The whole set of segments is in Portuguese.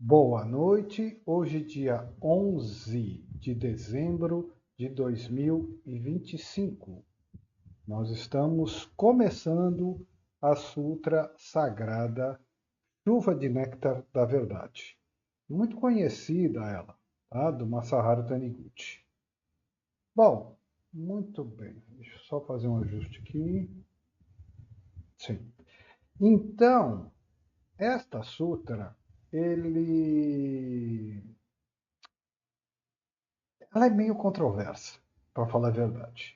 Boa noite, hoje dia 11 de dezembro de 2025. Nós estamos começando a Sutra Sagrada Chuva de Néctar da Verdade. Muito conhecida ela, tá? Do Masaharu Taniguchi. Bom, muito bem. Deixa eu só fazer um ajuste aqui. Sim. Então, esta sutra, ele ela é meio controversa, para falar a verdade.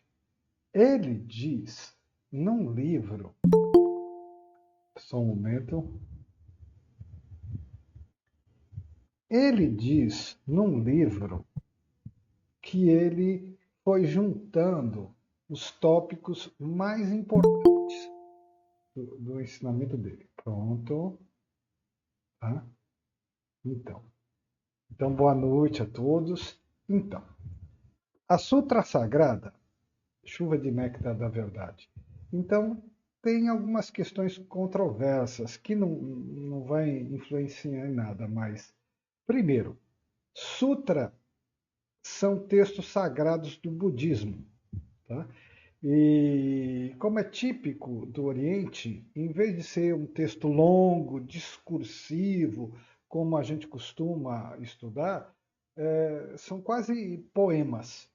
Ele diz num livro, só um momento, ele diz num livro que ele foi juntando os tópicos mais importantes do ensinamento dele. Pronto, tá? Então, boa noite a todos. Então, a Sutra Sagrada, Chuva de Néctar da Verdade. Então, tem algumas questões controversas que não vai influenciar em nada, mas, primeiro, sutra são textos sagrados do budismo. Tá? E, como é típico do Oriente, em vez de ser um texto longo, discursivo, como a gente costuma estudar, são quase poemas,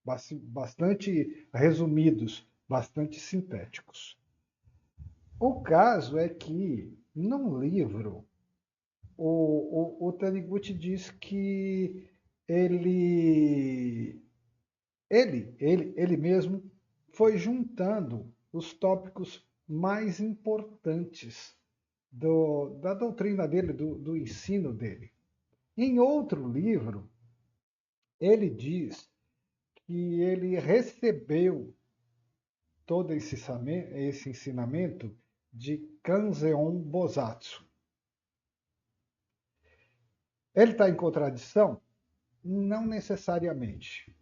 bastante resumidos, bastante sintéticos. O caso é que, num livro, o Taniguchi diz que ele, ele mesmo foi juntando os tópicos mais importantes da doutrina dele, do ensino dele. Em outro livro, ele diz que ele recebeu todo esse ensinamento de Kanzeon Bosatsu. Ele está em contradição? Não necessariamente.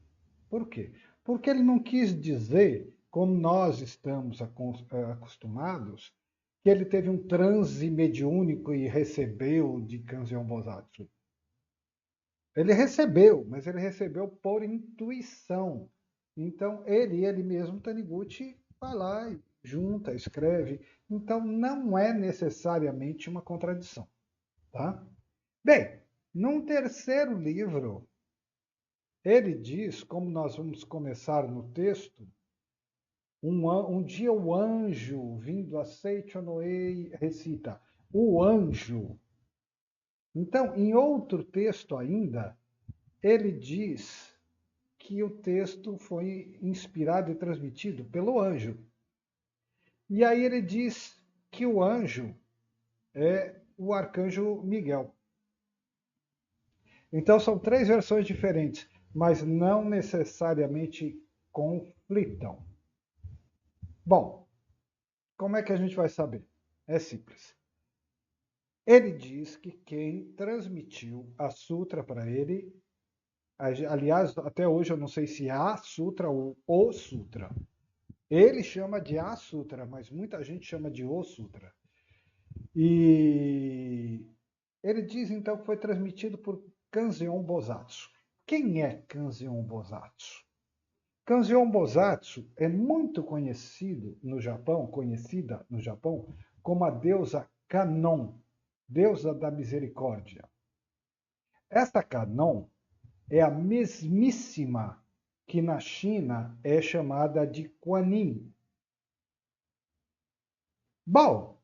Por quê? Porque ele não quis dizer, como nós estamos acostumados, que ele teve um transe mediúnico e recebeu de Kanzeon Bosatsu. Ele recebeu, mas ele recebeu por intuição. Então, ele mesmo, Taniguchi, vai lá e junta, escreve. Então, não é necessariamente uma contradição. Tá? Bem, num terceiro livro, ele diz, como nós vamos começar no texto, um dia o anjo vindo a Seichonoei recita, o anjo. Então, em outro texto ainda, ele diz que o texto foi inspirado e transmitido pelo anjo. E aí ele diz que o anjo é o arcanjo Miguel. Então são três versões diferentes, mas não necessariamente conflitam. Bom, como é que a gente vai saber? É simples. Ele diz que quem transmitiu a sutra para ele, aliás, até hoje eu não sei se é a sutra ou o sutra. Ele chama de a sutra, mas muita gente chama de o sutra. E ele diz então que foi transmitido por Kanzeon Bosatsu. Quem é Kanzeon Bosatsu? Kanzeon Bosatsu é muito conhecida no Japão como a deusa Kanon, deusa da misericórdia. Esta Kanon é a mesmíssima que na China é chamada de Kuan-Yin. Bom,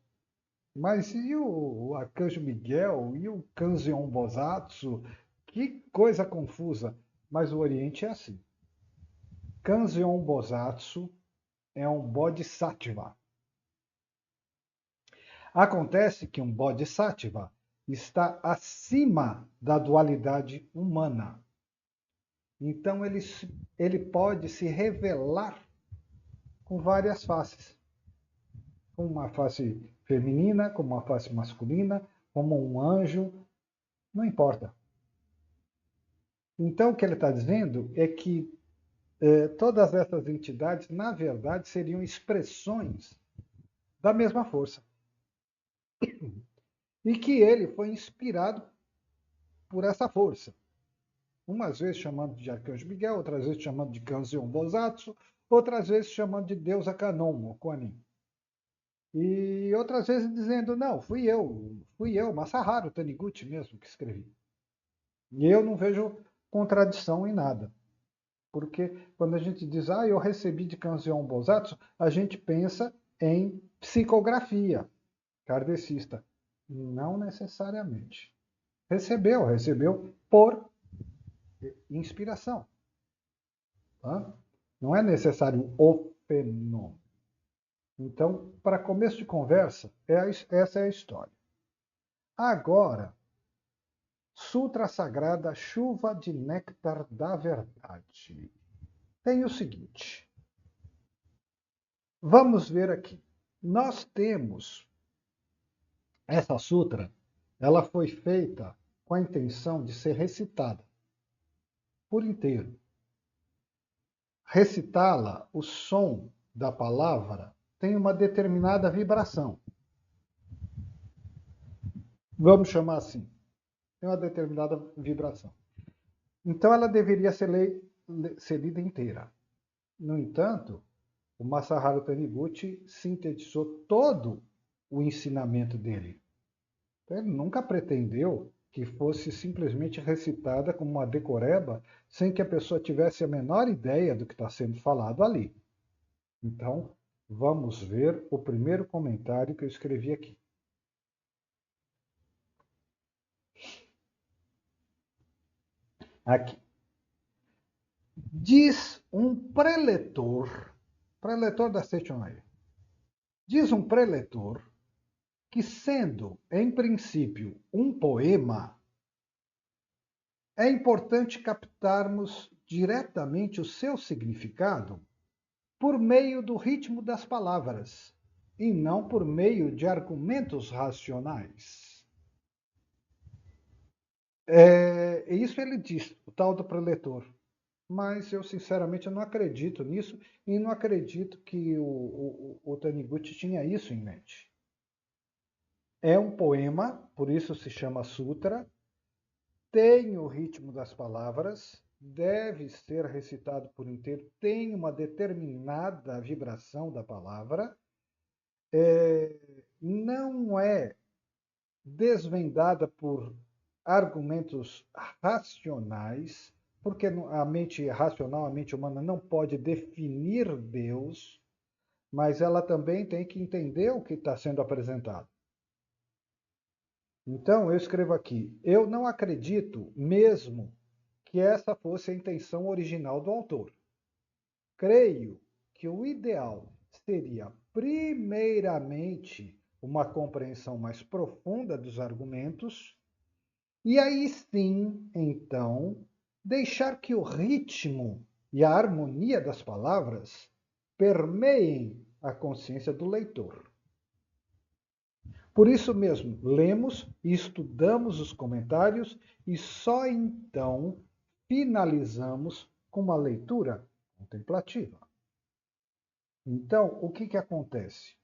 mas e o Arcanjo Miguel e o Kanzeon Bosatsu? Que coisa confusa. Mas o Oriente é assim. Kanzeon Bosatsu é um Bodhisattva. Acontece que um Bodhisattva está acima da dualidade humana. Então ele pode se revelar com várias faces. Com uma face feminina, com uma face masculina, como um anjo, não importa. Então, o que ele está dizendo é que todas essas entidades, na verdade, seriam expressões da mesma força. e que ele foi inspirado por essa força. Umas vezes chamando de Arcanjo Miguel, outras vezes chamando de Kanzeon Bosatsu, outras vezes chamando de Deus Akanon, ou Kuan Yin. E outras vezes dizendo, não, fui eu, Masaharu Taniguchi mesmo que escrevi. E eu não vejo contradição em nada. Porque quando a gente diz, eu recebi de Kanzeon Bosatsu, a gente pensa em psicografia kardecista. Não necessariamente. Recebeu por inspiração. Tá? Não é necessário o fenômeno. Então, para começo de conversa, essa é a história. Agora, Sutra Sagrada, Chuva de Néctar da Verdade. Tem o seguinte. Vamos ver aqui. Nós temos essa sutra, ela foi feita com a intenção de ser recitada por inteiro. Recitá-la, o som da palavra tem uma determinada vibração. Vamos chamar assim. Tem uma determinada vibração. Então ela deveria ser lida inteira. No entanto, o Masaharu Taniguchi sintetizou todo o ensinamento dele. Então, ele nunca pretendeu que fosse simplesmente recitada como uma decoreba, sem que a pessoa tivesse a menor ideia do que está sendo falado ali. Então, vamos ver o primeiro comentário que eu escrevi aqui. Aqui. Diz um preletor da Seichonai, diz um preletor que, sendo, em princípio, um poema, é importante captarmos diretamente o seu significado por meio do ritmo das palavras, e não por meio de argumentos racionais. Isso ele diz, o tal do preletor. Mas eu, sinceramente, eu não acredito nisso e não acredito que o Taniguchi tinha isso em mente. É um poema, por isso se chama Sutra, tem o ritmo das palavras, deve ser recitado por inteiro, tem uma determinada vibração da palavra, não é desvendada por argumentos racionais, porque a mente racional, a mente humana não pode definir Deus, mas ela também tem que entender o que está sendo apresentado. Então, eu escrevo aqui, eu não acredito mesmo que essa fosse a intenção original do autor. Creio que o ideal seria, primeiramente, uma compreensão mais profunda dos argumentos, e aí sim, então, deixar que o ritmo e a harmonia das palavras permeiem a consciência do leitor. Por isso mesmo, lemos e estudamos os comentários e só então finalizamos com uma leitura contemplativa. Então, o que acontece?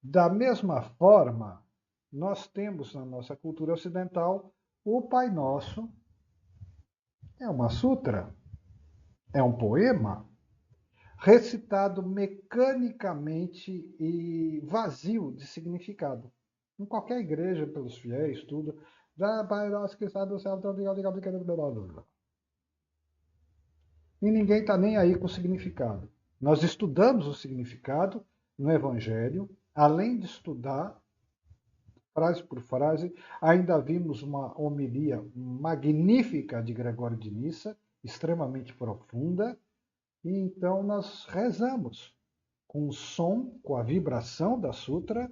Da mesma forma, nós temos na nossa cultura ocidental o Pai Nosso, é uma sutra, é um poema, recitado mecanicamente e vazio de significado. Em qualquer igreja, pelos fiéis, tudo. Pai nosso que está no céu, e ninguém está nem aí com o significado. Nós estudamos o significado no Evangelho, além de estudar frase por frase, ainda vimos uma homilia magnífica de Gregório de Nissa, extremamente profunda, e então nós rezamos com o som, com a vibração da sutra,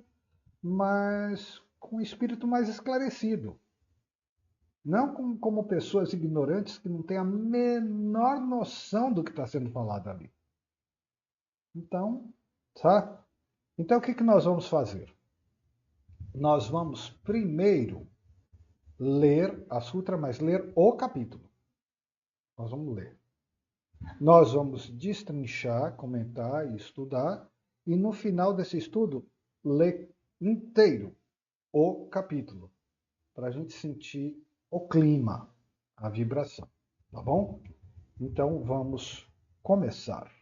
mas com o espírito mais esclarecido. Não como pessoas ignorantes que não têm a menor noção do que está sendo falado ali. Então, sabe? Então, o que nós vamos fazer? Nós vamos primeiro ler a sutra, mas ler o capítulo. Nós vamos ler. Nós vamos destrinchar, comentar e estudar, e no final desse estudo, ler inteiro o capítulo, para a gente sentir o clima, a vibração, tá bom? Então vamos começar.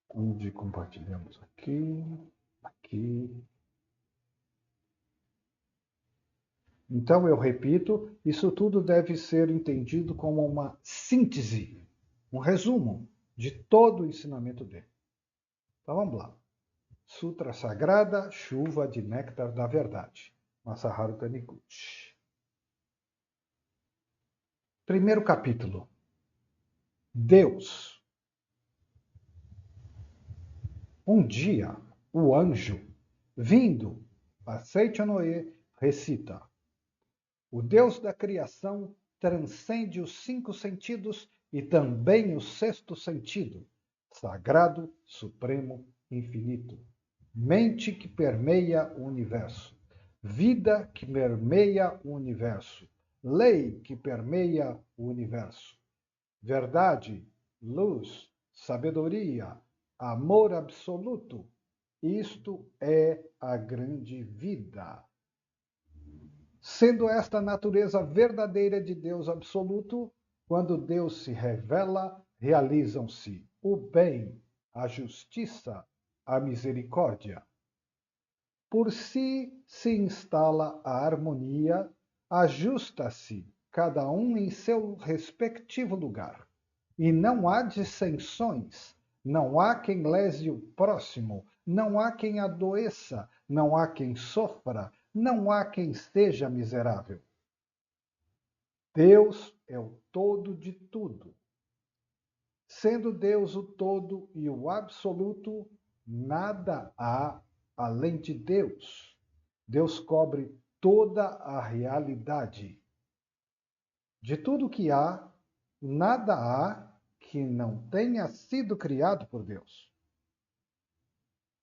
Onde compartilhamos aqui. Então eu repito, isso tudo deve ser entendido como uma síntese, um resumo de todo o ensinamento dele. Então vamos lá. Sutra Sagrada, Chuva de Néctar da Verdade. Masaharu Taniguchi. Primeiro capítulo. Deus. Um dia, o anjo, vindo a Seichonoe, recita: o Deus da criação transcende os 5 sentidos e também o 6º sentido, sagrado, supremo, infinito. Mente que permeia o universo, vida que permeia o universo, lei que permeia o universo, verdade, luz, sabedoria, amor absoluto. Isto é a grande vida. Sendo esta a natureza verdadeira de Deus absoluto, quando Deus se revela, realizam-se o bem, a justiça, a misericórdia. Por si se instala a harmonia, ajusta-se cada um em seu respectivo lugar. E não há dissensões, não há quem lese o próximo, não há quem adoeça, não há quem sofra, não há quem seja miserável. Deus é o todo de tudo. Sendo Deus o todo e o absoluto, nada há além de Deus. Deus cobre toda a realidade. De tudo que há, nada há que não tenha sido criado por Deus.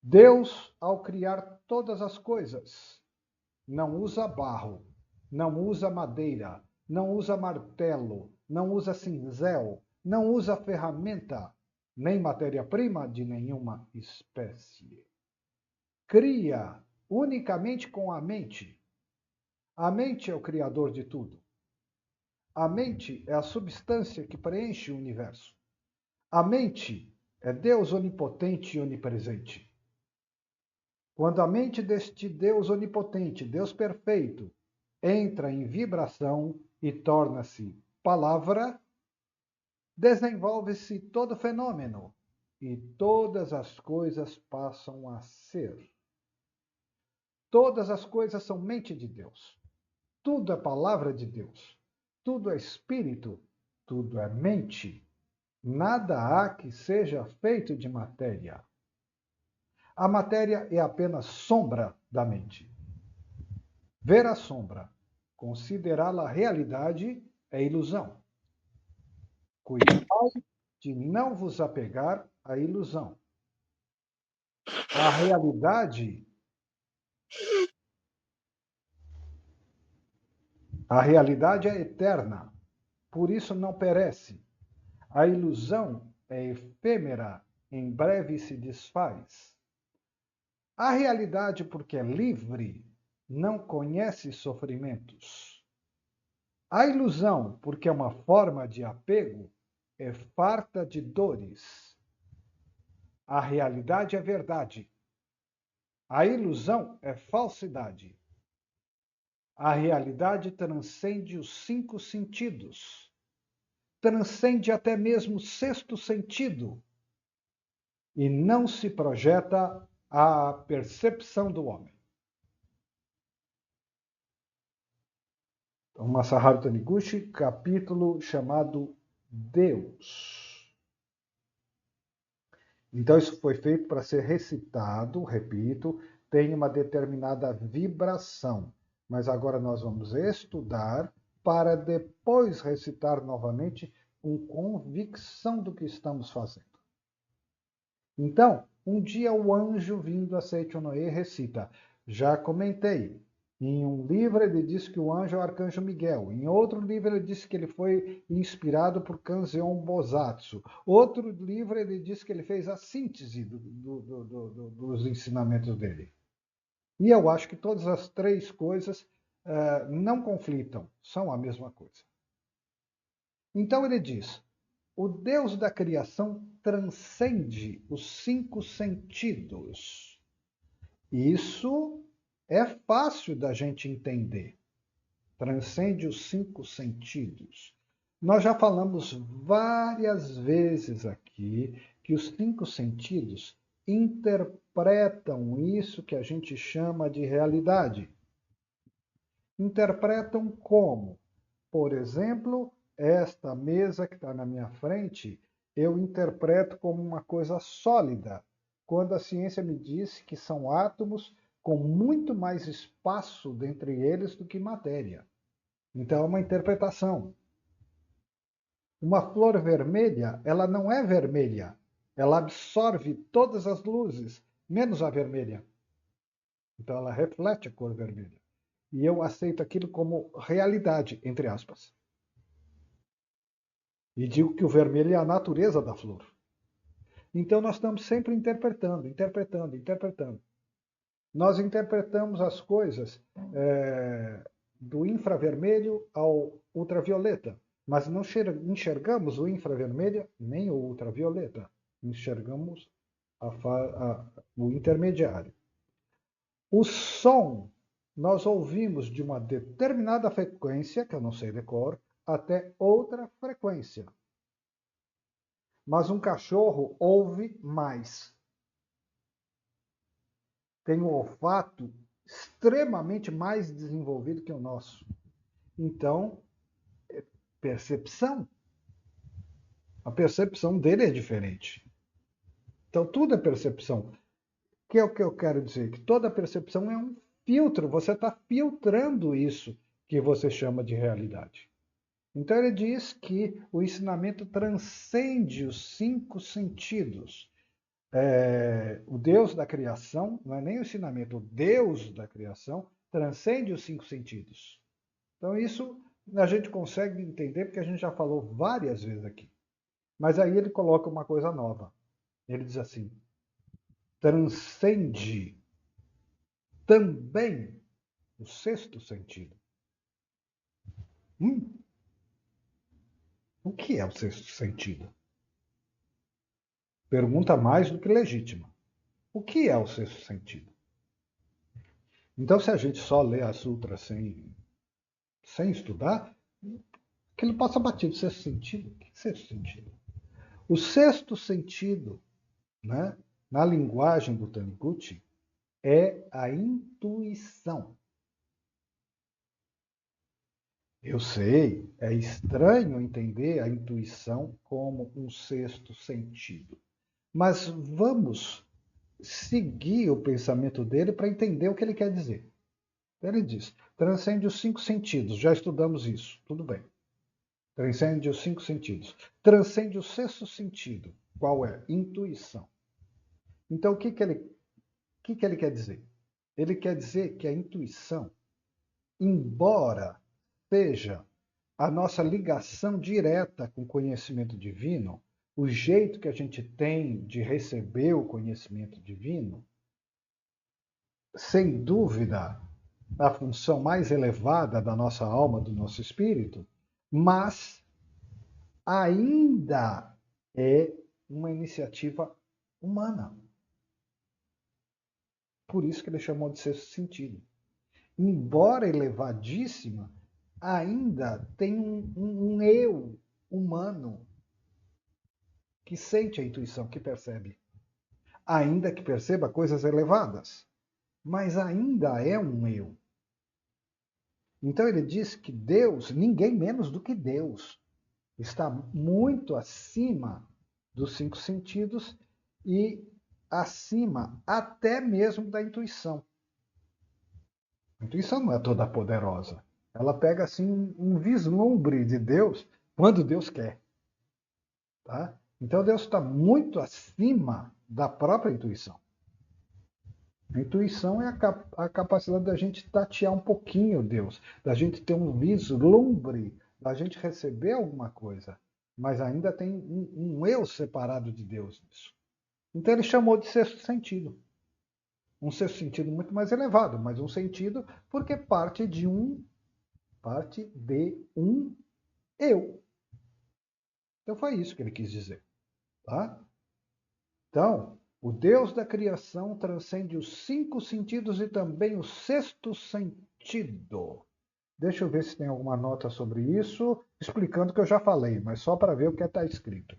Deus, ao criar todas as coisas, não usa barro, não usa madeira, não usa martelo, não usa cinzel, não usa ferramenta, nem matéria-prima de nenhuma espécie. Cria unicamente com a mente. A mente é o criador de tudo. A mente é a substância que preenche o universo. A mente é Deus onipotente e onipresente. Quando a mente deste Deus onipotente, Deus perfeito, entra em vibração e torna-se palavra, desenvolve-se todo fenômeno e todas as coisas passam a ser. Todas as coisas são mente de Deus. Tudo é palavra de Deus. Tudo é espírito. Tudo é mente. Nada há que seja feito de matéria. A matéria é apenas sombra da mente. Ver a sombra, considerá-la realidade, é ilusão. Cuidado de não vos apegar à ilusão. A realidade é eterna, por isso não perece. A ilusão é efêmera, em breve se desfaz. A realidade, porque é livre, não conhece sofrimentos. A ilusão, porque é uma forma de apego, é farta de dores. A realidade é verdade. A ilusão é falsidade. A realidade transcende os 5 sentidos. Transcende até mesmo o 6º sentido. E não se projeta à percepção do homem. Então, Masaharu Taniguchi, capítulo chamado Deus. Então, isso foi feito para ser recitado, repito, tem uma determinada vibração. Mas agora nós vamos estudar para depois recitar novamente com convicção do que estamos fazendo. Então, um dia o anjo vindo a Seichonoe recita. Já comentei. Em um livro ele diz que o anjo é o arcanjo Miguel. Em outro livro ele diz que ele foi inspirado por Kanzeon Bosatsu. Outro livro ele diz que ele fez a síntese dos ensinamentos dele. E eu acho que todas as três coisas não conflitam, são a mesma coisa. Então ele diz: o Deus da criação transcende os cinco sentidos. Isso é fácil da gente entender. Transcende os cinco sentidos. Nós já falamos várias vezes aqui que os cinco sentidos interpretam isso que a gente chama de realidade. Interpretam como? Por exemplo, esta mesa que está na minha frente, eu interpreto como uma coisa sólida, quando a ciência me diz que são átomos com muito mais espaço dentre eles do que matéria. Então, é uma interpretação. Uma flor vermelha, ela não é vermelha. Ela absorve todas as luzes, menos a vermelha. Então, ela reflete a cor vermelha. E eu aceito aquilo como realidade, entre aspas. E digo que o vermelho é a natureza da flor. Então, nós estamos sempre interpretando, interpretando, interpretando. Nós interpretamos as coisas do infravermelho ao ultravioleta, mas não enxergamos o infravermelho nem o ultravioleta. Enxergamos o intermediário. O som nós ouvimos de uma determinada frequência, que eu não sei de cor, até outra frequência. Mas um cachorro ouve mais. Tem um olfato extremamente mais desenvolvido que o nosso. Então, percepção. A percepção dele é diferente. Então, tudo é percepção. Que é o que eu quero dizer? Que toda percepção é um filtro. Você está filtrando isso que você chama de realidade. Então, ele diz que o ensinamento transcende os cinco sentidos. O Deus da criação, não é nem o ensinamento, o Deus da criação transcende os cinco sentidos. Então, isso a gente consegue entender porque a gente já falou várias vezes aqui. Mas aí ele coloca uma coisa nova. Ele diz assim: transcende também o sexto sentido. O que é o sexto sentido? Pergunta mais do que legítima. O que é o sexto sentido? Então, se a gente só lê a sutra sem estudar, aquilo passa batido. Sexto sentido? Que sexto sentido? O sexto sentido, né, na linguagem do Taniguchi, é a intuição. Eu sei, é estranho entender a intuição como um sexto sentido. Mas vamos seguir o pensamento dele para entender o que ele quer dizer. Ele diz: transcende os cinco sentidos. Já estudamos isso, tudo bem. Transcende os cinco sentidos. Transcende o sexto sentido. Qual é? Intuição. Então, o que ele quer dizer? Ele quer dizer que a intuição, embora seja a nossa ligação direta com o conhecimento divino, o jeito que a gente tem de receber o conhecimento divino, sem dúvida, a função mais elevada da nossa alma, do nosso espírito, mas ainda é uma iniciativa humana. Por isso que ele chamou de sexto sentido. Embora elevadíssima, ainda tem um eu humano que sente a intuição, que percebe. Ainda que perceba coisas elevadas, mas ainda é um eu. Então ele diz que Deus, ninguém menos do que Deus, está muito acima dos cinco sentidos e acima até mesmo da intuição. A intuição não é toda poderosa. Ela pega assim um vislumbre de Deus quando Deus quer. Tá? Então Deus está muito acima da própria intuição. A intuição é a capacidade da gente tatear um pouquinho Deus, da gente ter um vislumbre, da gente receber alguma coisa, mas ainda tem um eu separado de Deus nisso. Então ele chamou de sexto sentido. Um sexto sentido muito mais elevado, mas um sentido porque parte de um eu. Então foi isso que ele quis dizer, tá? Então, o Deus da criação transcende os cinco sentidos e também o sexto sentido. Deixa eu ver se tem alguma nota sobre isso, explicando o que eu já falei, mas só para ver o que está escrito.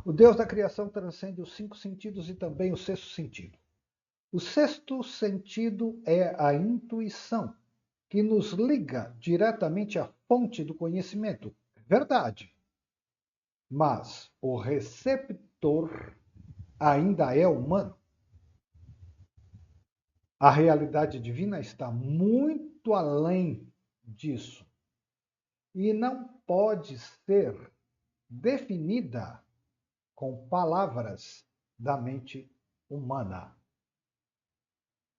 O Deus da criação transcende os cinco sentidos e também o sexto sentido. O sexto sentido é a intuição, que nos liga diretamente à fonte do conhecimento. Verdade. Mas o receptor ainda é humano. A realidade divina está muito além disso e não pode ser definida com palavras da mente humana.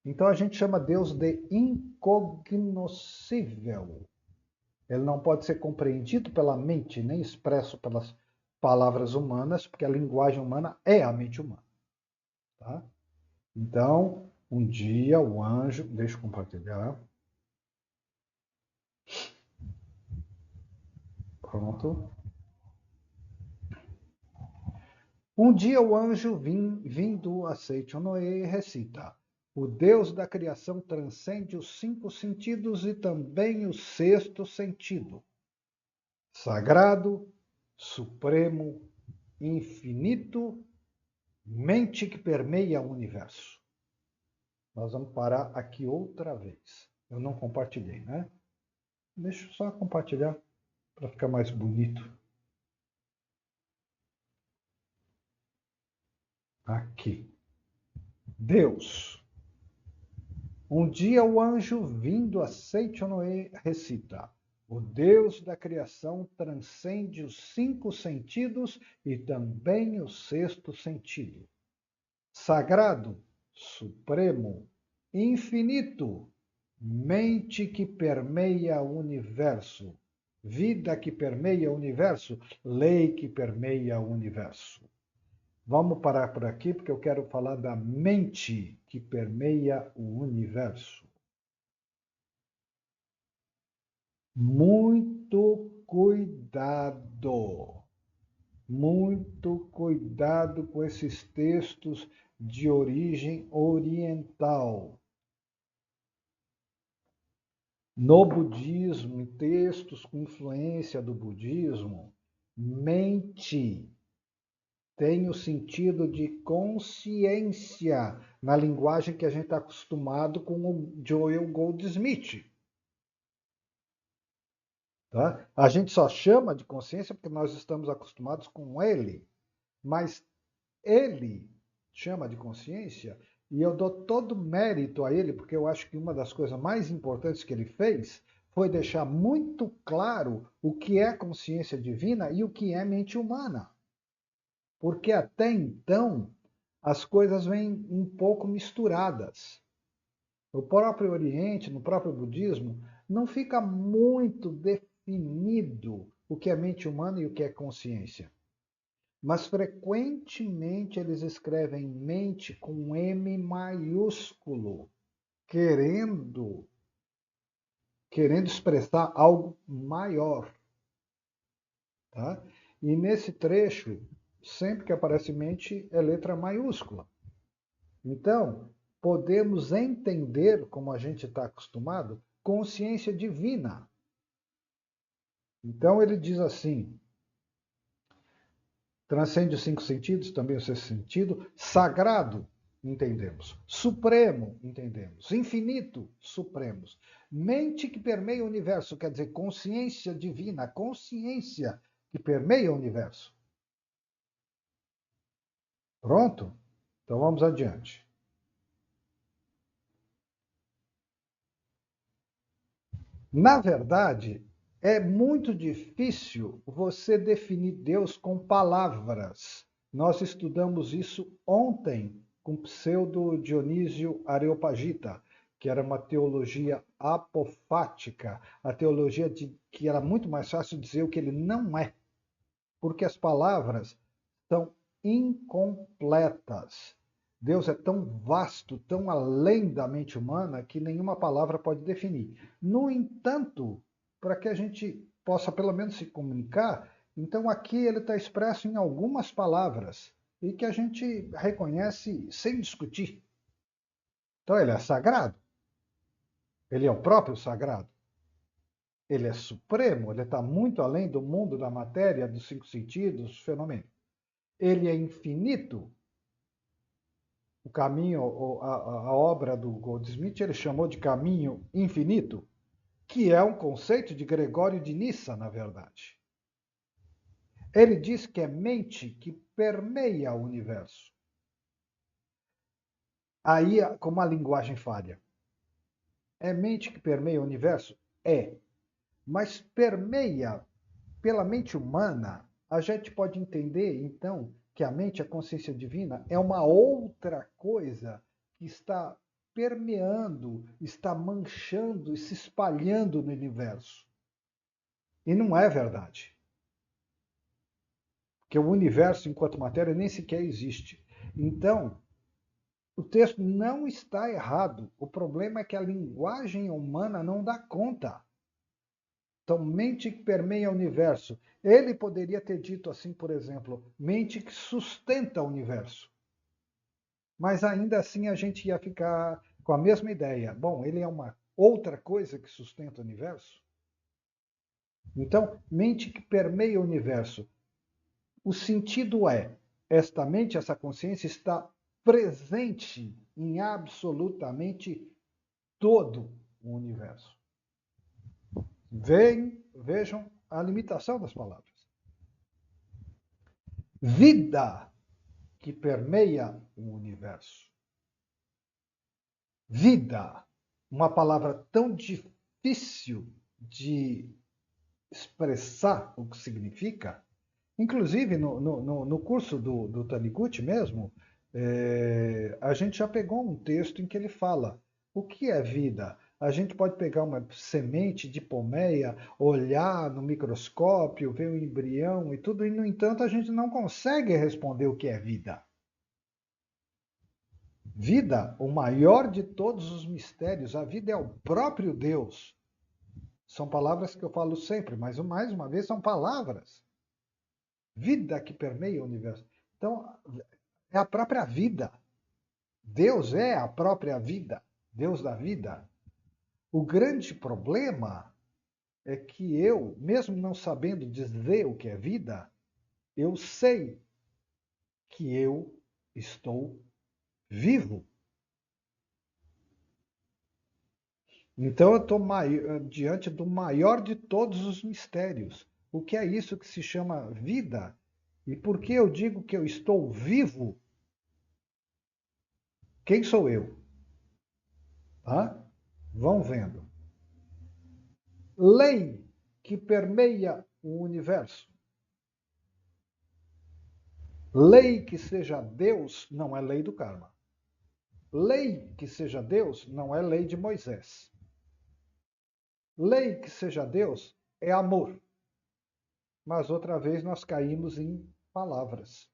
Então a gente chama Deus de incognoscível. Ele não pode ser compreendido pela mente, nem expresso pelas palavras humanas, porque a linguagem humana é a mente humana. Tá? Então, um dia o anjo. Deixa eu compartilhar. Pronto. Um dia o anjo vindo a Seichonoe recita: o Deus da criação transcende os cinco sentidos e também o sexto sentido. Sagrado, supremo, infinito, mente que permeia o universo. Nós vamos parar aqui outra vez. Eu não compartilhei, né? Deixa eu só compartilhar para ficar mais bonito. Aqui. Deus. Um dia o anjo vindo a Seichonoe recita: o Deus da criação transcende os cinco sentidos e também o sexto sentido. Sagrado, supremo, infinito, mente que permeia o universo, vida que permeia o universo, lei que permeia o universo. Vamos parar por aqui porque eu quero falar da mente que permeia o universo. Muito cuidado com esses textos de origem oriental. No budismo, em textos com influência do budismo, mente tem o sentido de consciência na linguagem que a gente está acostumado com o Joel Goldsmith. Tá? A gente só chama de consciência porque nós estamos acostumados com ele, mas ele chama de consciência e eu dou todo mérito a ele, porque eu acho que uma das coisas mais importantes que ele fez foi deixar muito claro o que é consciência divina e o que é mente humana. Porque até então as coisas vêm um pouco misturadas. No próprio Oriente, no próprio budismo, não fica muito definido o que é mente humana e o que é consciência. Mas frequentemente eles escrevem mente com M maiúsculo, querendo expressar algo maior. Tá? E nesse trecho, sempre que aparece mente, é letra maiúscula. Então, podemos entender, como a gente está acostumado, consciência divina. Então ele diz assim: transcende os cinco sentidos, também o sexto sentido, sagrado, entendemos, supremo, entendemos, infinito, supremos, mente que permeia o universo, quer dizer, consciência divina, consciência que permeia o universo. Pronto? Então vamos adiante. Na verdade, é muito difícil você definir Deus com palavras. Nós estudamos isso ontem com pseudo Dionísio Areopagita, que era uma teologia apofática, a teologia que era muito mais fácil dizer o que ele não é, porque as palavras são incompletas. Deus é tão vasto, tão além da mente humana, que nenhuma palavra pode definir. No entanto, para que a gente possa pelo menos se comunicar, então aqui ele está expresso em algumas palavras e que a gente reconhece sem discutir. Então ele é sagrado, ele é o próprio sagrado, ele é supremo, ele está muito além do mundo da matéria, dos cinco sentidos, dos fenômenos. Ele é infinito. O caminho, a obra do Goldsmith, ele chamou de caminho infinito, que é um conceito de Gregório de Nissa, na verdade. Ele diz que é mente que permeia o universo. Aí, como a linguagem falha. É mente que permeia o universo? É. Mas permeia pela mente humana, a gente pode entender, então, que a mente, a consciência divina, é uma outra coisa que está permeando, está manchando e se espalhando no universo. E não é verdade. Porque o universo, enquanto matéria, nem sequer existe. Então, o texto não está errado. O problema é que a linguagem humana não dá conta. Então, mente que permeia o universo. Ele poderia ter dito assim, por exemplo, mente que sustenta o universo. Mas ainda assim a gente ia ficar com a mesma ideia. Bom, ele é uma outra coisa que sustenta o universo? Então, mente que permeia o universo. O sentido é, esta mente, essa consciência está presente em absolutamente todo o universo. Vejam a limitação das palavras. Vida que permeia o universo. Vida, uma palavra tão difícil de expressar o que significa. Inclusive, no curso do Taniguchi mesmo, a gente já pegou um texto em que ele fala o que é vida. A gente pode pegar uma semente de pomeia, olhar no microscópio, ver o embrião e tudo, e, no entanto, a gente não consegue responder o que é vida. Vida, o maior de todos os mistérios, a vida é o próprio Deus. São palavras que eu falo sempre, mas mais uma vez são palavras. Vida que permeia o universo. Então, é a própria vida. Deus é a própria vida, Deus da vida. O grande problema é que eu, mesmo não sabendo dizer o que é vida, eu sei que eu estou vivo. Então eu estou diante do maior de todos os mistérios. O que é isso que se chama vida? E por que eu digo que eu estou vivo? Quem sou eu? Hã? Vão vendo. Lei que permeia o universo. Lei que seja Deus não é lei do karma. Lei que seja Deus não é lei de Moisés. Lei que seja Deus é amor. Mas outra vez nós caímos em palavras.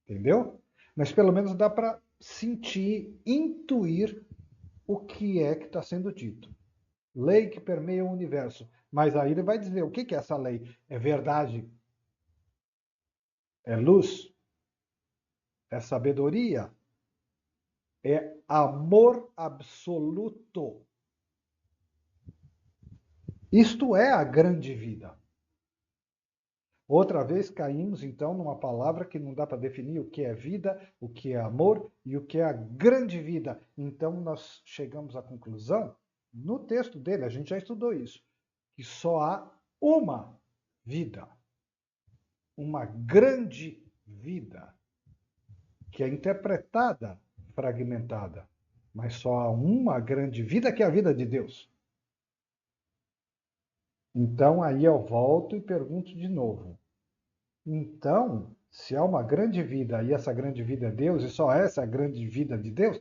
Entendeu? Mas pelo menos dá para sentir, intuir o que é que está sendo dito. Lei que permeia o universo. Mas aí ele vai dizer, o que é essa lei? É verdade? É luz? É sabedoria? É amor absoluto. Isto é a grande vida. Outra vez caímos, então, numa palavra que não dá para definir o que é vida, o que é amor e o que é a grande vida. Então, nós chegamos à conclusão, no texto dele, a gente já estudou isso, que só há uma vida. Uma grande vida, que é interpretada fragmentada. Mas só há uma grande vida, que é a vida de Deus. Então, aí eu volto e pergunto de novo. Então, Se há uma grande vida e essa grande vida é Deus, e só essa é a grande vida de Deus,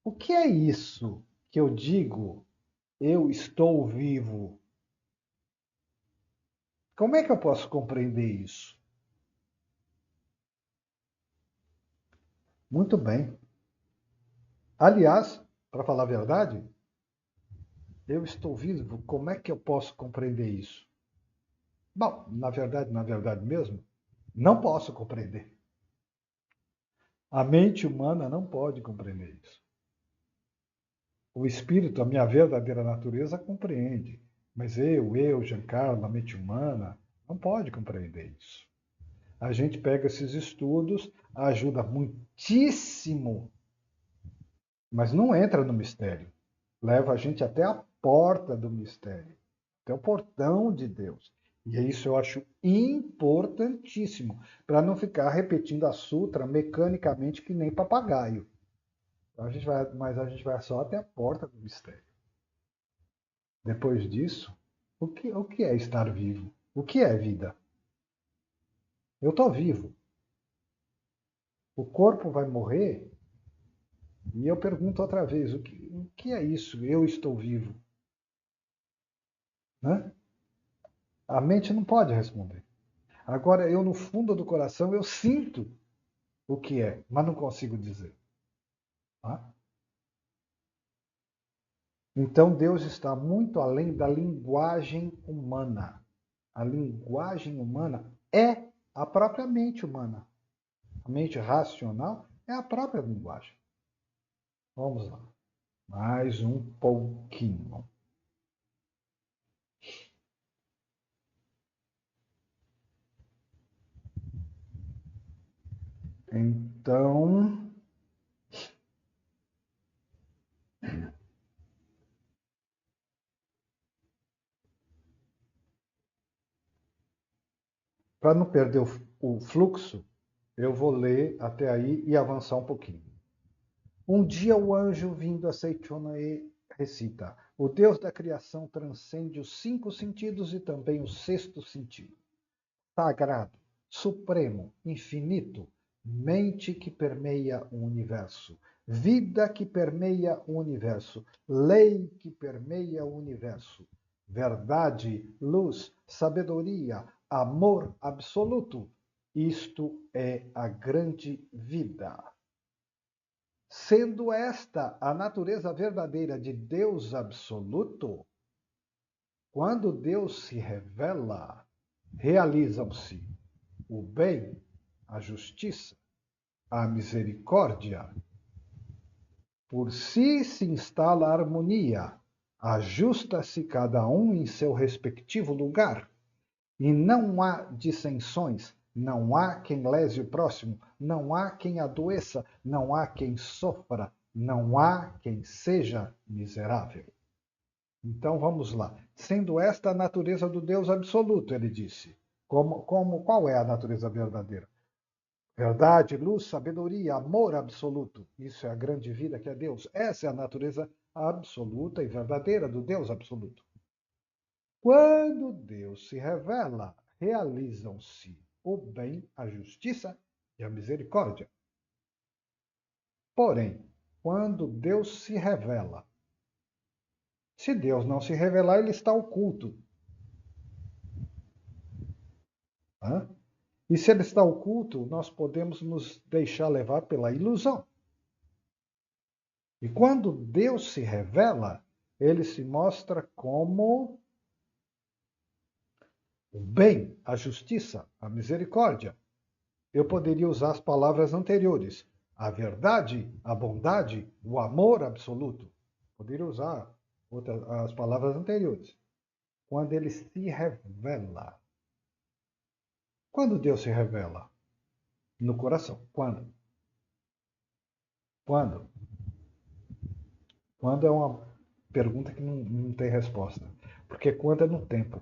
o que é isso que eu digo, eu estou vivo? Como é que eu posso compreender isso? Muito bem. Aliás, para falar a verdade, eu estou vivo, como é que eu posso compreender isso? Bom, na verdade mesmo, não posso compreender. A mente humana não pode compreender isso. O espírito, a minha verdadeira natureza, compreende. Mas Giancarlo, a mente humana, não pode compreender isso. A gente pega esses estudos, ajuda muitíssimo, mas não entra no mistério. Leva a gente até a porta do mistério, até o portão de Deus. E isso eu acho importantíssimo, para não ficar repetindo a sutra mecanicamente que nem papagaio. Mas a gente vai só até a porta do mistério. Depois disso, o que é estar vivo? O que é vida? Eu estou vivo. O corpo vai morrer e eu pergunto outra vez: o que é isso? Eu estou vivo. Né? A mente não pode responder. Agora, eu no fundo do coração, eu sinto o que é, mas não consigo dizer. Tá? Então, Deus está muito além da linguagem humana. A linguagem humana é a própria mente humana. A mente racional é a própria linguagem. Vamos lá. Mais um pouquinho. Então, para não perder o fluxo, eu vou ler até aí e avançar um pouquinho. Um dia o anjo vindo a Seichonoe recita: o Deus da criação transcende os 5 sentidos e também o sexto sentido. Sagrado, supremo, infinito, mente que permeia o universo, vida que permeia o universo, lei que permeia o universo, verdade, luz, sabedoria, amor absoluto. Isto é a grande vida. Sendo esta a natureza verdadeira de Deus absoluto, quando Deus se revela, realizam-se o bem, a justiça, a misericórdia. Por si se instala a harmonia, ajusta-se cada um em seu respectivo lugar, e não há dissensões, não há quem lese o próximo, não há quem adoeça, não há quem sofra, não há quem seja miserável. Então vamos lá. Sendo esta a natureza do Deus absoluto, ele disse. Qual é a natureza verdadeira? Verdade, luz, sabedoria, amor absoluto. Isso é a grande vida que é Deus. Essa é a natureza absoluta e verdadeira do Deus absoluto. Quando Deus se revela, realizam-se o bem, a justiça e a misericórdia. Porém, quando Deus se revela, se Deus não se revelar, ele está oculto. Hã? E se ele está oculto, nós podemos nos deixar levar pela ilusão. E quando Deus se revela, ele se mostra como o bem, a justiça, a misericórdia. Eu poderia usar as palavras anteriores: a verdade, a bondade, o amor absoluto. Poderia usar as palavras anteriores. Quando ele se revela. Quando Deus se revela? No coração. Quando? Quando? Quando é uma pergunta que não tem resposta. Porque quando é no tempo.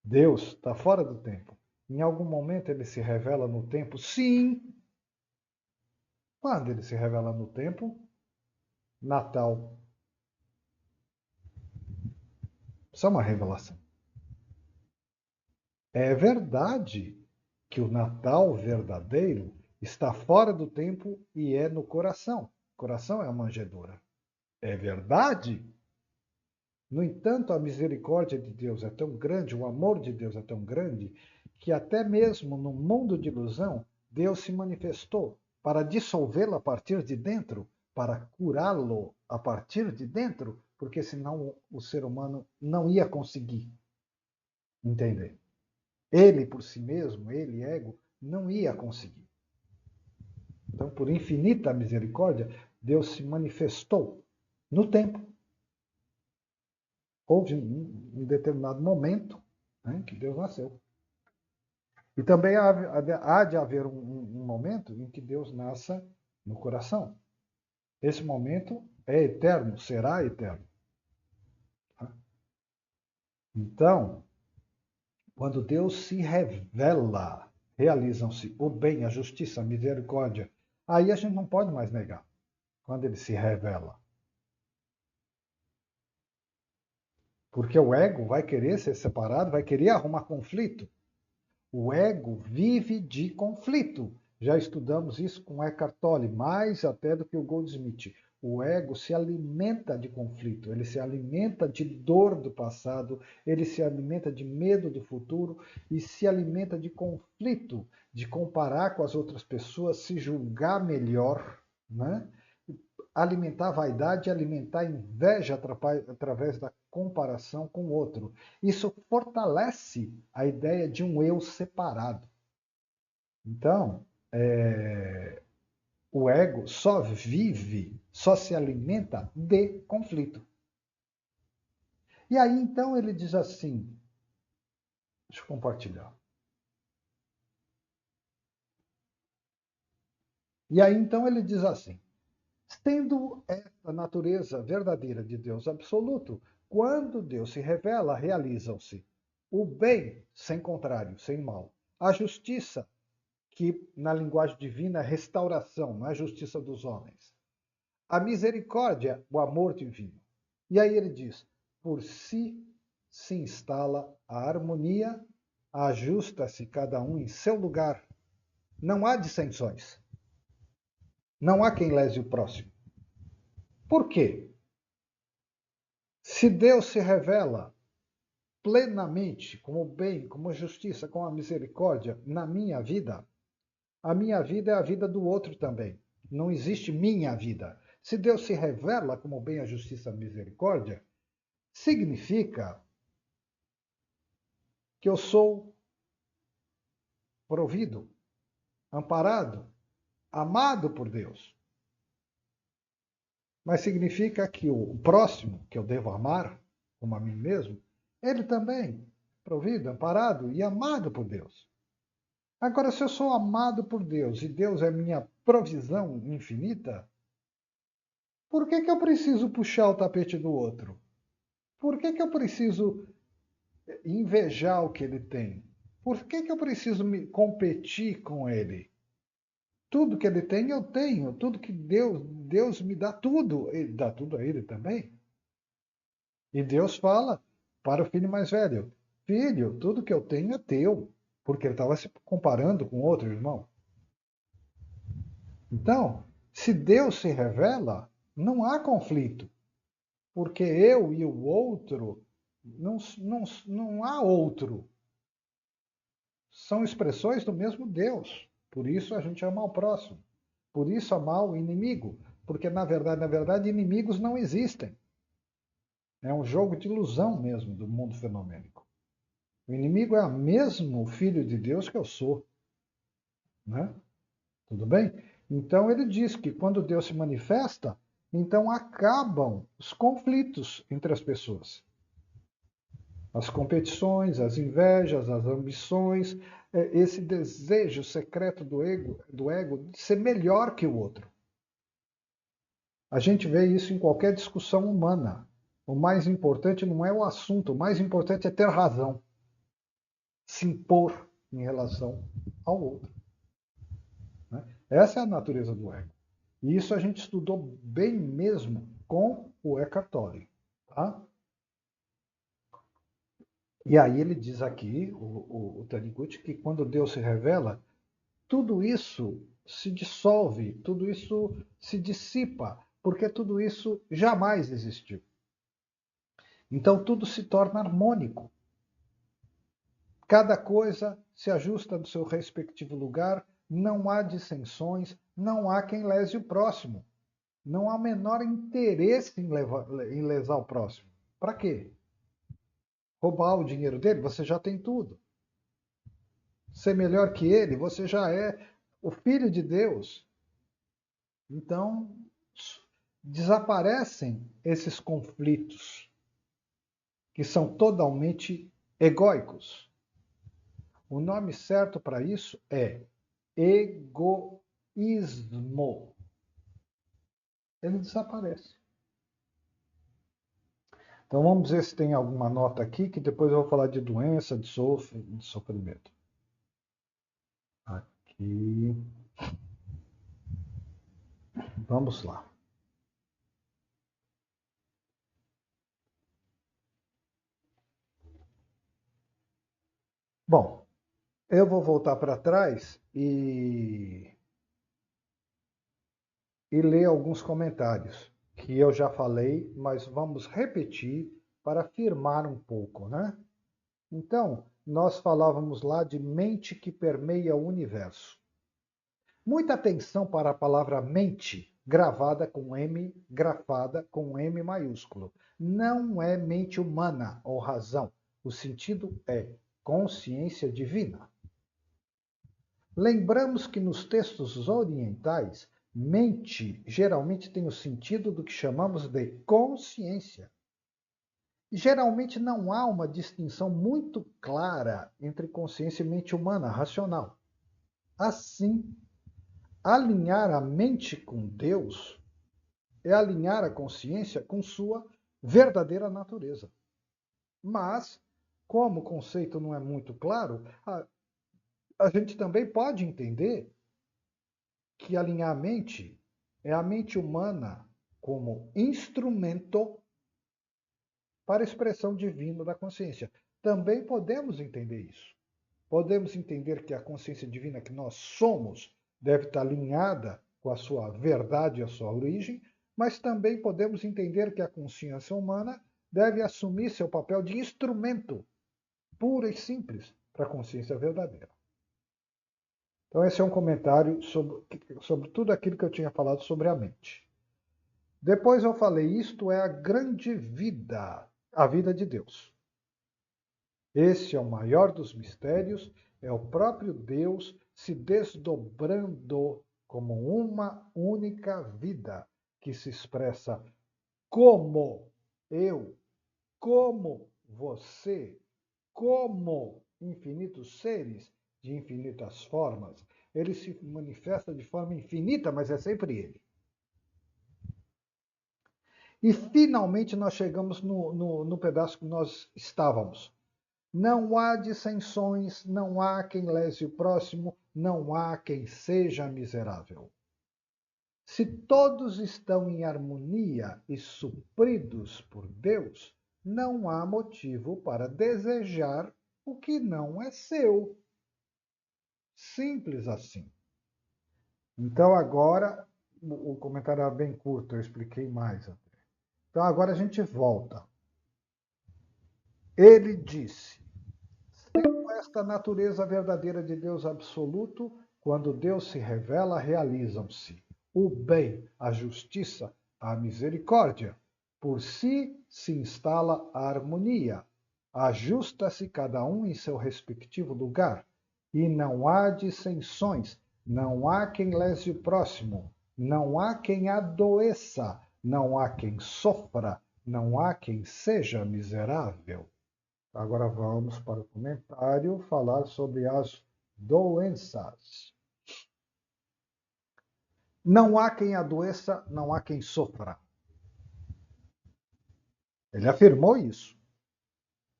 Deus está fora do tempo. Em algum momento ele se revela no tempo? Sim. Quando ele se revela no tempo? Natal. Isso é uma revelação. É verdade que o Natal verdadeiro está fora do tempo e é no coração. O coração é a manjedoura. É verdade? No entanto, a misericórdia de Deus é tão grande, o amor de Deus é tão grande, que até mesmo no mundo de ilusão, Deus se manifestou para dissolvê-lo a partir de dentro, para curá-lo a partir de dentro, porque senão o ser humano não ia conseguir entender. Ele por si mesmo, ele, ego, não ia conseguir. Então, por infinita misericórdia, Deus se manifestou no tempo. Houve um determinado momento, né, que Deus nasceu. E também há de haver um momento em que Deus nasça no coração. Esse momento é eterno, será eterno. Tá? Então, quando Deus se revela, realizam-se o bem, a justiça, a misericórdia. Aí a gente não pode mais negar, quando ele se revela. Porque o ego vai querer ser separado, vai querer arrumar conflito. O ego vive de conflito. Já estudamos isso com Eckhart Tolle, mais até do que o Goldsmith. O ego se alimenta de conflito, ele se alimenta de dor do passado, ele se alimenta de medo do futuro e se alimenta de conflito, de comparar com as outras pessoas, se julgar melhor, né? Alimentar a vaidade, alimentar a inveja através da comparação com o outro. Isso fortalece a ideia de um eu separado. Então, o ego só vive, só se alimenta de conflito. E aí, então, ele diz assim, deixa eu compartilhar. E aí, então, ele diz assim, tendo esta natureza verdadeira de Deus absoluto, quando Deus se revela, realizam-se o bem sem contrário, sem mal, a justiça, que na linguagem divina é restauração, não é justiça dos homens, a misericórdia, o amor divino. E aí ele diz: por si se instala a harmonia, ajusta-se cada um em seu lugar. Não há dissensões. Não há quem lese o próximo. Por quê? Se Deus se revela plenamente como bem, como justiça, como a misericórdia na minha vida, a minha vida é a vida do outro também. Não existe minha vida. Se Deus se revela como bem, a justiça, a misericórdia, significa que eu sou provido, amparado, amado por Deus. Mas significa que o próximo, que eu devo amar, como a mim mesmo, ele também provido, amparado e amado por Deus. Agora, se eu sou amado por Deus e Deus é minha provisão infinita, por que eu preciso puxar o tapete do outro? Por que eu preciso invejar o que ele tem? Por que eu preciso competir com ele? Tudo que ele tem, eu tenho. Tudo que Deus me dá tudo. Ele dá tudo a ele também. E Deus fala para o filho mais velho: filho, tudo que eu tenho é teu. Porque ele estava se comparando com outro irmão. Então, se Deus se revela, não há conflito. Porque eu e o outro, não há outro. São expressões do mesmo Deus. Por isso a gente ama o próximo. Por isso amar o inimigo. Porque, na verdade, inimigos não existem. É um jogo de ilusão mesmo do mundo fenomênico. O inimigo é o mesmo filho de Deus que eu sou. Né? Tudo bem? Então ele diz que quando Deus se manifesta, então acabam os conflitos entre as pessoas. As competições, as invejas, as ambições, esse desejo secreto do ego de ser melhor que o outro. A gente vê isso em qualquer discussão humana. O mais importante não é o assunto, o mais importante é ter razão. Se impor em relação ao outro. Né? Essa é a natureza do ego. E isso a gente estudou bem mesmo com o Eckhart Tolle. Tá? E aí ele diz aqui, o Taniguchi, que quando Deus se revela, tudo isso se dissolve, tudo isso se dissipa, porque tudo isso jamais existiu. Então tudo se torna harmônico. Cada coisa se ajusta no seu respectivo lugar, não há dissensões, não há quem lese o próximo. Não há o menor interesse em lesar o próximo. Para quê? Roubar o dinheiro dele? Você já tem tudo. Ser melhor que ele? Você já é o filho de Deus. Então, desaparecem esses conflitos que são totalmente egóicos. O nome certo para isso é egoísmo. Ele desaparece. Então vamos ver se tem alguma nota aqui, que depois eu vou falar de doença, de sofrimento. Aqui. Vamos lá. Bom, eu vou voltar para trás e ler alguns comentários que eu já falei, mas vamos repetir para afirmar um pouco, né? Então, nós falávamos lá de mente que permeia o universo. Muita atenção para a palavra mente, gravada com M, grafada com M maiúsculo. Não é mente humana ou razão. O sentido é consciência divina. Lembramos que nos textos orientais, mente geralmente tem o sentido do que chamamos de consciência. Geralmente não há uma distinção muito clara entre consciência e mente humana racional. Assim, alinhar a mente com Deus é alinhar a consciência com sua verdadeira natureza. Mas, como o conceito não é muito claro, a gente também pode entender que alinhar a mente é a mente humana como instrumento para a expressão divina da consciência. Também podemos entender isso. Podemos entender que a consciência divina que nós somos deve estar alinhada com a sua verdade e a sua origem, mas também podemos entender que a consciência humana deve assumir seu papel de instrumento puro e simples para a consciência verdadeira. Então, esse é um comentário sobre tudo aquilo que eu tinha falado sobre a mente. Depois eu falei, isto é a grande vida, a vida de Deus. Esse é o maior dos mistérios, é o próprio Deus se desdobrando como uma única vida que se expressa como eu, como você, como infinitos seres de infinitas formas. Ele se manifesta de forma infinita, mas é sempre ele. E finalmente nós chegamos no pedaço que nós estávamos. Não há dissensões, não há quem lese o próximo, não há quem seja miserável. Se todos estão em harmonia e supridos por Deus, não há motivo para desejar o que não é seu. Simples assim. Então agora, o comentário era bem curto, eu expliquei mais até. Então agora a gente volta. Ele disse: sendo esta natureza verdadeira de Deus absoluto, quando Deus se revela, realizam-se o bem, a justiça, a misericórdia. Por si se instala a harmonia. Ajusta-se cada um em seu respectivo lugar. E não há dissensões, não há quem lese o próximo, não há quem adoeça, não há quem sofra, não há quem seja miserável. Agora vamos para o comentário falar sobre as doenças. Não há quem adoeça, não há quem sofra. Ele afirmou isso.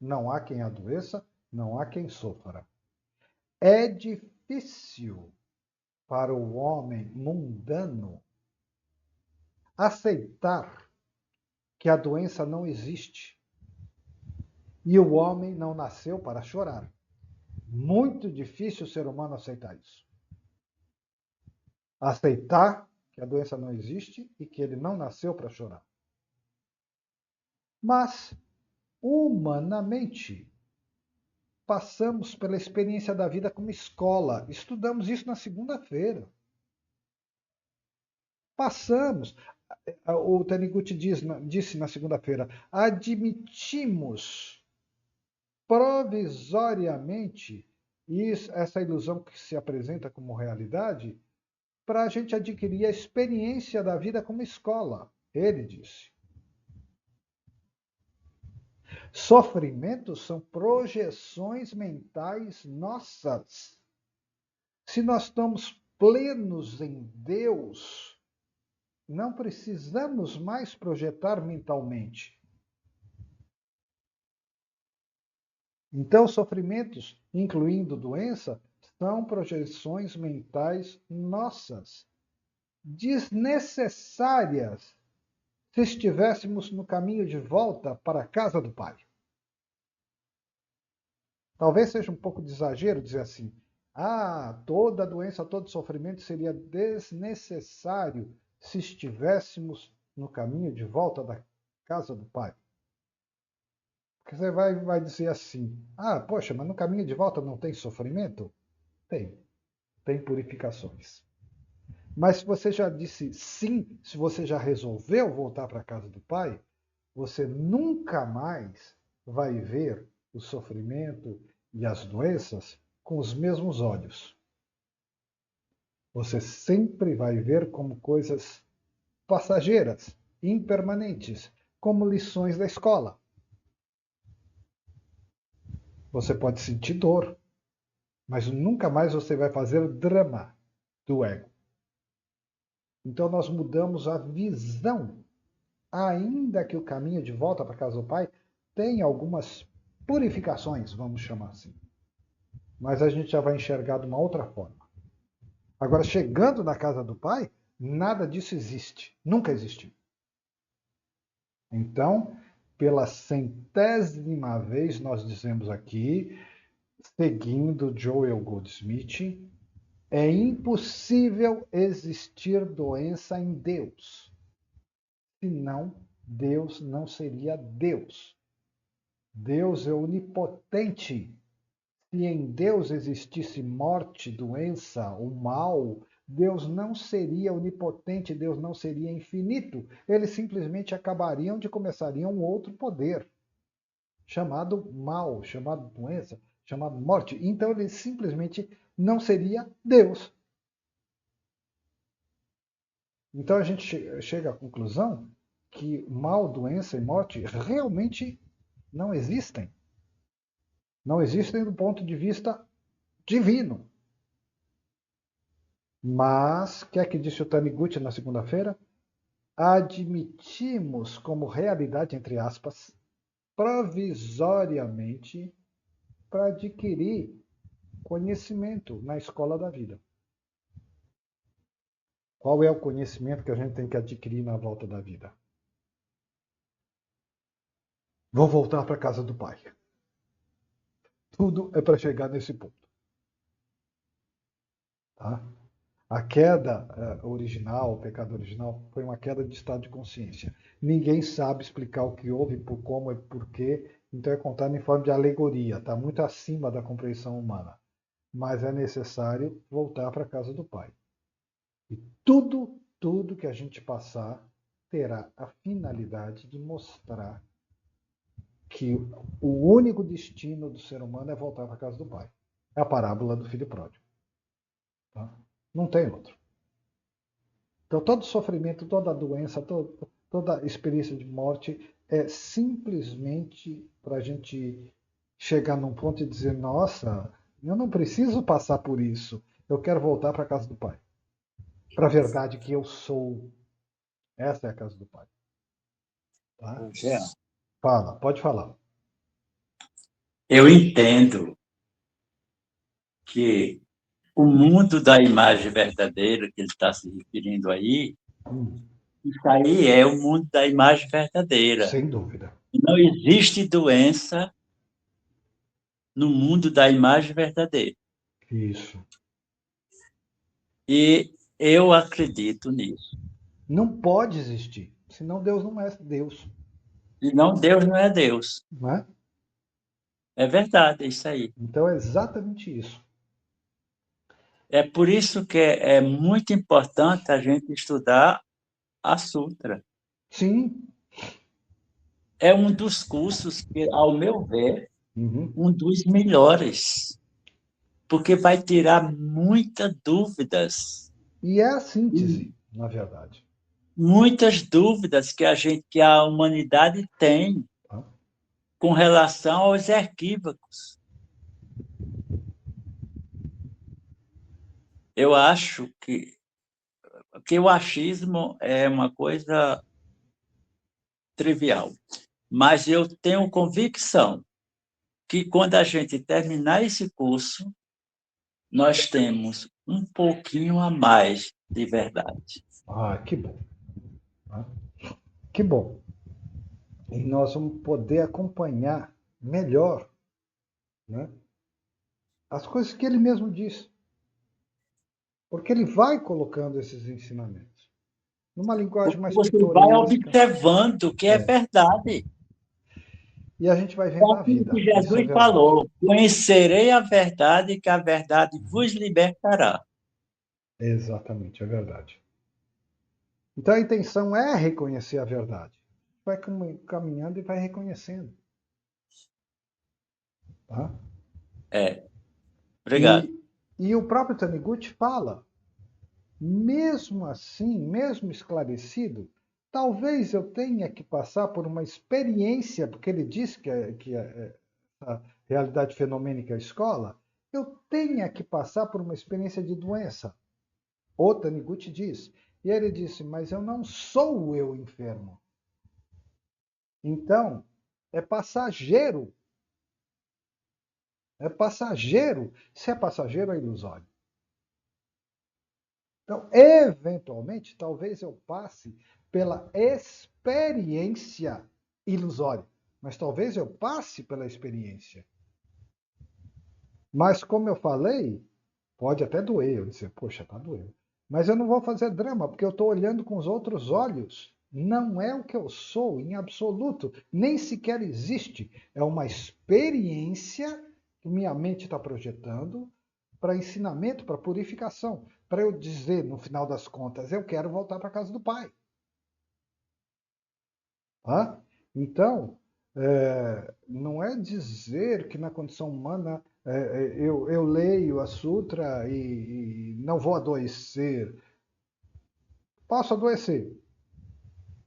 Não há quem adoeça, não há quem sofra. É difícil para o homem mundano aceitar que a doença não existe E o homem não nasceu para chorar. Muito difícil o ser humano aceitar isso. Aceitar que a doença não existe e que ele não nasceu para chorar. Mas, humanamente, passamos pela experiência da vida como escola. Estudamos isso na segunda-feira. Passamos. O Taniguchi disse na segunda-feira, admitimos provisoriamente essa ilusão que se apresenta como realidade para a gente adquirir a experiência da vida como escola. Ele disse. Sofrimentos são projeções mentais nossas. Se nós estamos plenos em Deus, não precisamos mais projetar mentalmente. Então, sofrimentos, incluindo doença, são projeções mentais nossas, desnecessárias se estivéssemos no caminho de volta para a casa do Pai. Talvez seja um pouco de exagero dizer assim, toda doença, todo sofrimento seria desnecessário se estivéssemos no caminho de volta da casa do Pai. Porque você vai dizer assim, poxa, mas no caminho de volta não tem sofrimento? Tem purificações. Mas se você já disse sim, se você já resolveu voltar para a casa do Pai, você nunca mais vai ver o sofrimento e as doenças com os mesmos olhos. Você sempre vai ver como coisas passageiras, impermanentes, como lições da escola. Você pode sentir dor, mas nunca mais você vai fazer drama do ego. Então nós mudamos a visão, ainda que o caminho de volta para a casa do Pai tenha algumas purificações, vamos chamar assim. Mas a gente já vai enxergar de uma outra forma. Agora, chegando na casa do Pai, nada disso existe. Nunca existiu. Então, pela 100ª vez, nós dizemos aqui, seguindo Joel Goldsmith, é impossível existir doença em Deus. Senão, Deus não seria Deus. Deus é onipotente. Se em Deus existisse morte, doença, o mal, Deus não seria onipotente, Deus não seria infinito. Eles simplesmente acabariam de começariam um outro poder, chamado mal, chamado doença, chamado morte. Então ele simplesmente não seria Deus. Então a gente chega à conclusão que mal, doença e morte realmente não existem. Não existem do ponto de vista divino. Mas, o que é que disse o Taniguchi na segunda-feira? Admitimos como realidade, entre aspas, provisoriamente, para adquirir conhecimento na escola da vida. Qual é o conhecimento que a gente tem que adquirir na volta da vida? Vou voltar para a casa do Pai. Tudo é para chegar nesse ponto. Tá? A queda original, o pecado original, foi uma queda de estado de consciência. Ninguém sabe explicar o que houve, por como e por quê, então é contado em forma de alegoria, está muito acima da compreensão humana. Mas é necessário voltar para a casa do Pai. E tudo que a gente passar terá a finalidade de mostrar que o único destino do ser humano é voltar para a casa do Pai. É a parábola do filho pródigo. Tá? Não tem outro. Então, todo sofrimento, toda doença, toda experiência de morte é simplesmente para a gente chegar num ponto e dizer: nossa, eu não preciso passar por isso. Eu quero voltar para a casa do Pai. Para a verdade que eu sou. Essa é a casa do Pai. Tá? Fala, pode falar. Eu entendo que o mundo da imagem verdadeira que ele está se referindo aí, isso aí é o mundo da imagem verdadeira. Sem dúvida. Não existe doença no mundo da imagem verdadeira. Isso. E eu acredito nisso. Não pode existir, senão Deus não é Deus, E não, Deus não é Deus. não é? É verdade, é isso aí. Então é exatamente isso. É por isso que é muito importante a gente estudar a Sutra. Sim. É um dos cursos que, ao meu ver, Uhum. um dos melhores, porque vai tirar muitas dúvidas, E é a e síntese, na verdade. muitas dúvidas que a humanidade tem Tá? com relação aos equívocos. Eu acho que o achismo é uma coisa trivial, mas eu tenho convicção que quando a gente terminar esse curso, nós temos um pouquinho a mais de verdade. Ah, que bom. Tá? Que bom. E nós vamos poder acompanhar melhor, né, as coisas que ele mesmo diz. Porque ele vai colocando esses ensinamentos numa linguagem Porque mais você vai pitoresca. observando que é É. verdade. E a gente vai É vendo a aquilo que vida. Isso é Jesus verdade. falou: conhecerei a verdade, que a verdade vos libertará. Exatamente, é verdade. Então a intenção é reconhecer a verdade. Vai caminhando e vai reconhecendo. Tá? É, obrigado. E o próprio Taniguchi fala, mesmo assim, mesmo esclarecido, talvez eu tenha que passar por uma experiência, porque ele diz que a realidade fenomênica é a escola, eu tenha que passar por uma experiência de doença. O Taniguchi diz. E ele disse, mas eu não sou o eu enfermo. Então, é passageiro. É passageiro. Se é passageiro, é ilusório. Então, eventualmente, talvez eu passe pela experiência ilusória. Mas talvez eu passe pela experiência. Mas, como eu falei, pode até doer. Eu disse, poxa, tá doendo. Mas eu não vou fazer drama, porque eu estou olhando com os outros olhos. Não é o que eu sou, em absoluto. Nem sequer existe. É uma experiência que minha mente está projetando para ensinamento, para purificação. Para eu dizer, no final das contas, eu quero voltar para a casa do pai. Tá? Então, não é dizer que na condição humana eu leio a sutra e não vou adoecer. Posso adoecer,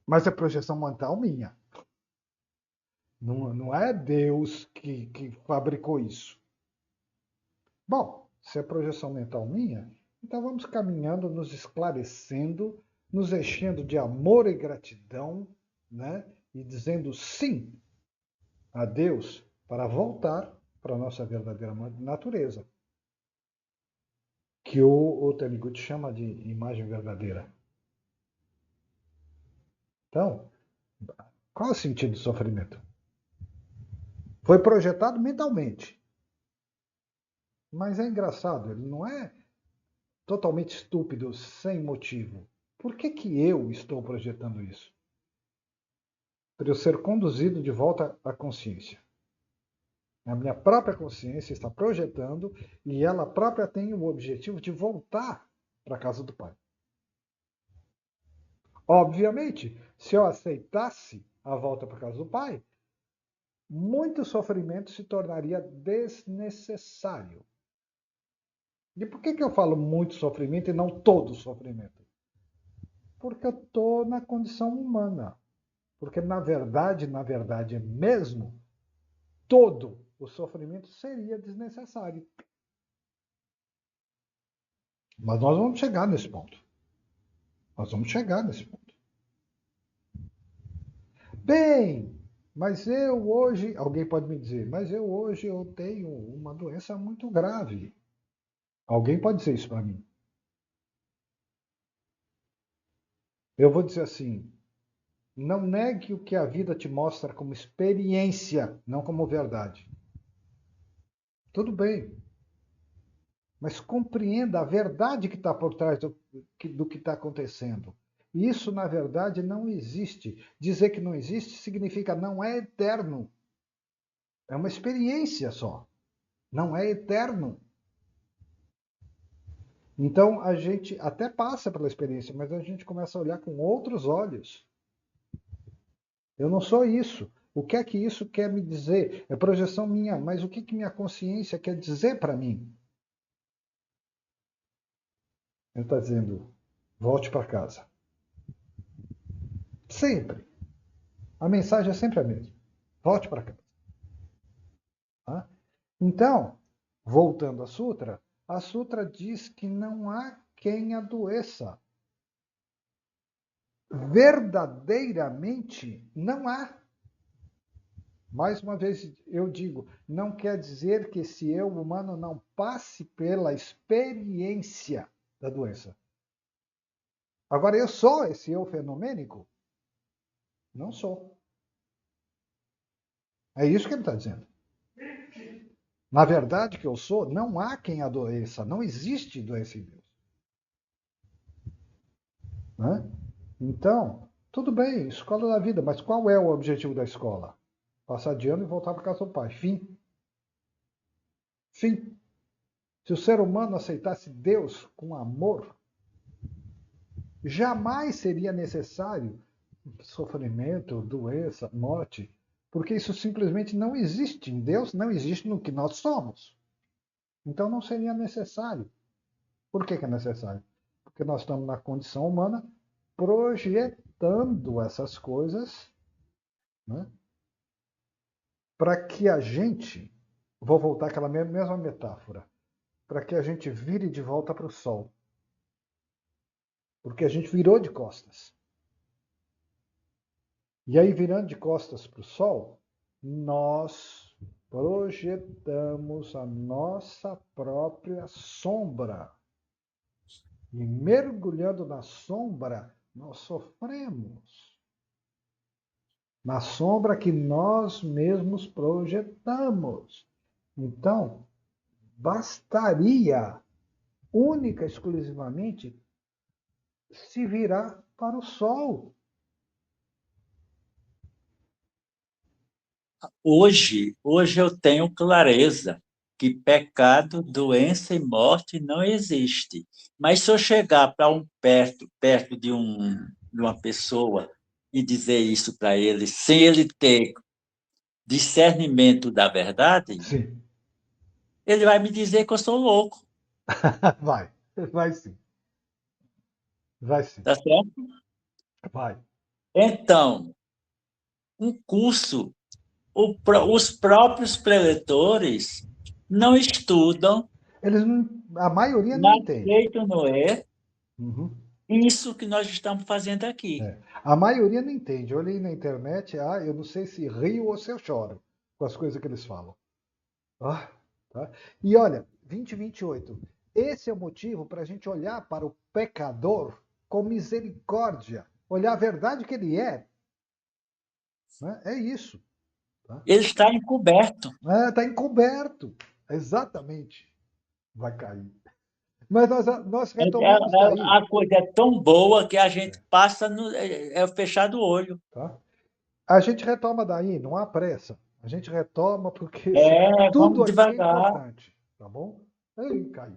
mas é projeção mental minha. Não é Deus que fabricou isso. Bom, se é projeção mental minha, então vamos caminhando, nos esclarecendo, nos enchendo de amor e gratidão, né? E dizendo sim a Deus para voltar para a nossa verdadeira natureza, que o Taniguchi chama de imagem verdadeira. Então, qual é o sentido do sofrimento? Foi projetado mentalmente. Mas é engraçado, ele não é totalmente estúpido, sem motivo. Por que eu estou projetando isso? Para eu ser conduzido de volta à consciência. A minha própria consciência está projetando e ela própria tem o objetivo de voltar para a casa do Pai. Obviamente, se eu aceitasse a volta para a casa do Pai, muito sofrimento se tornaria desnecessário. E por que eu falo muito sofrimento e não todo sofrimento? Porque eu estou na condição humana. Porque na verdade mesmo, todo o sofrimento seria desnecessário. Mas nós vamos chegar nesse ponto. Nós vamos chegar nesse ponto. Bem, mas eu hoje, alguém pode me dizer, mas eu hoje eu tenho uma doença muito grave. Alguém pode dizer isso para mim. Eu vou dizer assim, não negue o que a vida te mostra como experiência, não como verdade. Tudo bem. Mas compreenda a verdade que está por trás do que está acontecendo. Isso, na verdade, não existe. Dizer que não existe significa não é eterno. É uma experiência só. Não é eterno. Então, a gente até passa pela experiência, mas a gente começa a olhar com outros olhos. Eu não sou isso. O que é que isso quer me dizer? É projeção minha, mas o que que minha consciência quer dizer para mim? Ele está dizendo, volte para casa. Sempre. A mensagem é sempre a mesma. Volte para casa. Tá? Então, voltando à sutra, a sutra diz que não há quem adoeça. Verdadeiramente, não há. Mais uma vez eu digo, não quer dizer que esse eu humano não passe pela experiência da doença. Agora, eu sou esse eu fenomênico? Não sou. É isso que ele está dizendo. Na verdade, que eu sou, não há quem adoeça. Não existe doença em Deus. Né? Então, tudo bem, escola da vida, mas qual é o objetivo da escola? Passar de ano e voltar para casa do pai. Fim. Fim. Se o ser humano aceitasse Deus com amor, jamais seria necessário sofrimento, doença, morte, porque isso simplesmente não existe em Deus, não existe no que nós somos. Então não seria necessário. Por que é necessário? Porque nós estamos na condição humana projetando essas coisas, né, para que a gente, vou voltar àquela mesma metáfora, para que a gente vire de volta para o sol. Porque a gente virou de costas. E aí, virando de costas para o sol, nós projetamos a nossa própria sombra. E mergulhando na sombra, nós sofremos. Na sombra que nós mesmos projetamos. Então, bastaria, única e exclusivamente, se virar para o sol. Hoje eu tenho clareza que pecado, doença e morte não existe. Mas se eu chegar para perto de uma pessoa e dizer isso para ele, sem ele ter discernimento da verdade, Sim. ele vai me dizer que eu sou louco, Vai sim. Vai sim. tá certo? Vai. Então, um curso, os próprios preletores não estudam, Eles não, a maioria não não entende. aceitam, não é? Uhum. Isso que nós estamos fazendo aqui. É. A maioria não entende. Eu olhei na internet, eu não sei se rio ou se eu choro com as coisas que eles falam. Ah, tá? E olha, 2028. Esse é o motivo para a gente olhar para o pecador com misericórdia. Olhar a verdade que ele é. Né? É isso. Tá? Ele está encoberto. Tá encoberto. Exatamente. Vai cair. Mas nós retomamos daí. A coisa é tão boa que a gente É, passa fechado o olho. tá? A gente retoma daí, não há pressa. A gente retoma porque É, tudo vamos aqui é devagar. importante, tá bom? Ei, caiu.